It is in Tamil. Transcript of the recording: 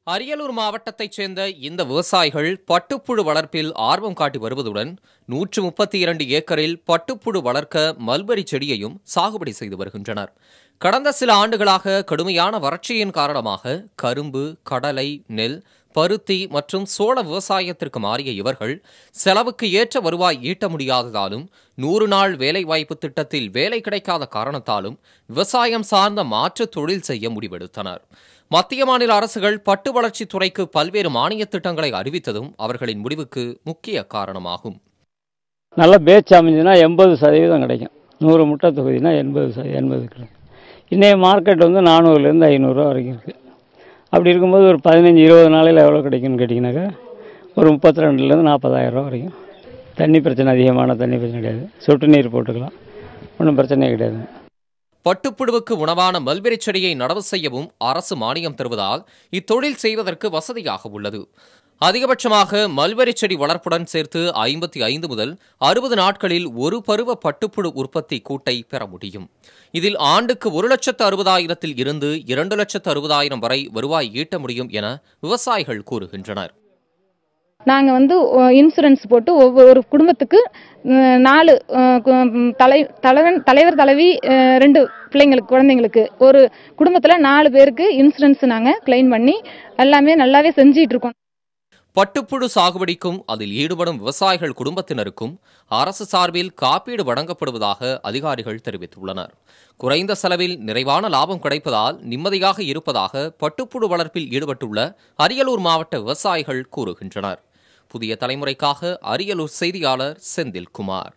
அரியலூர் மாவட்டத்தைச் சேர்ந்த இந்த விவசாயிகள் பட்டுப்புழு வளர்ப்பில் ஆர்வம் காட்டி வருவதுடன் 132 ஏக்கரில் பட்டுப்புழு வளர்க்க மல்பெரி செடியையும் சாகுபடி செய்து வருகின்றனர். கடந்த சில ஆண்டுகளாக கடுமையான வறட்சியின் காரணமாக கரும்பு, கடலை, நெல், பருத்தி மற்றும் சோள விவசாயத்திற்கு மாறிய இவர்கள் செலவுக்கு ஏற்ற வருவாய் ஈட்ட முடியாததாலும் 100 நாள் வேலைவாய்ப்பு திட்டத்தில் வேலை கிடைக்காத காரணத்தாலும் விவசாயம் சார்ந்த மாற்று தொழில் செய்ய முடிவெடுத்தனர். மத்திய மாநில அரசுகள் பட்டு வளர்ச்சித் துறைக்கு பல்வேறு மானிய திட்டங்களை அறிவித்ததும் அவர்களின் முடிவுக்கு முக்கிய காரணமாகும். நல்ல பேட்ச் அமைஞ்சுன்னா 80% கிடைக்கும். 100 முட்டை தொகுதினா 80 கிடைக்கும். இன்றைய மார்க்கெட் வந்து 400லேருந்து 500 ரூபா வரைக்கும் இருக்குது. அப்படி இருக்கும்போது ஒரு 15-20 நாளையில் எவ்வளோ கிடைக்குன்னு கேட்டிங்கனாக்கா ஒரு 32லேருந்து 40,000 ரூபா வரைக்கும். தண்ணி பிரச்சனை, அதிகமான தண்ணி பிரச்சனை கிடையாது. சொட்டு நீர் போட்டுக்கலாம், ஒன்றும் பிரச்சனையே கிடையாது. பட்டுப்புழுவுக்கு உணவான மல்பெரி செடியை நடவு செய்யவும் அரசு மானியம் தருவதால் இத்தொழில் செய்வதற்கு வசதியாக உள்ளது. அதிகபட்சமாக மல்பெரி செடி வளர்ப்புடன் சேர்த்து 55 முதல் 60 நாட்களில் ஒரு பருவ பட்டுப்புழு உற்பத்தி கூட்டை பெற முடியும். இதில் ஆண்டுக்கு 1,60,000 இருந்து 2,60,000 வரை வருவாய் ஈட்ட முடியும் என விவசாயிகள் கூறுகின்றனர். நாங்கள் வந்து இன்சூரன்ஸ் போட்டு ஒவ்வொரு குடும்பத்துக்கு 4 தலைவர் தலைவி 2 பிள்ளைங்களுக்கு, குழந்தைங்களுக்கு, ஒரு குடும்பத்தில் 4 பேருக்கு இன்சூரன்ஸ் நாங்கள் கிளைம் பண்ணி எல்லாமே நல்லாவே செஞ்சிட்டு இருக்கோம். பட்டுப்புழு சாகுபடிக்கும் அதில் ஈடுபடும் விவசாயிகள் குடும்பத்தினருக்கும் அரசு சார்பில் காப்பீடு வழங்கப்படுவதாக அதிகாரிகள் தெரிவித்துள்ளனர். குறைந்த செலவில் நிறைவான லாபம் கிடைப்பதால் நிம்மதியாக இருப்பதாக பட்டுப்புழு வளர்ப்பில் ஈடுபட்டுள்ள அரியலூர் மாவட்ட விவசாயிகள் கூறுகின்றனர். புதிய தலைமுறைக்காக அரியலூர் செய்தியாளர் செந்தில்குமார்.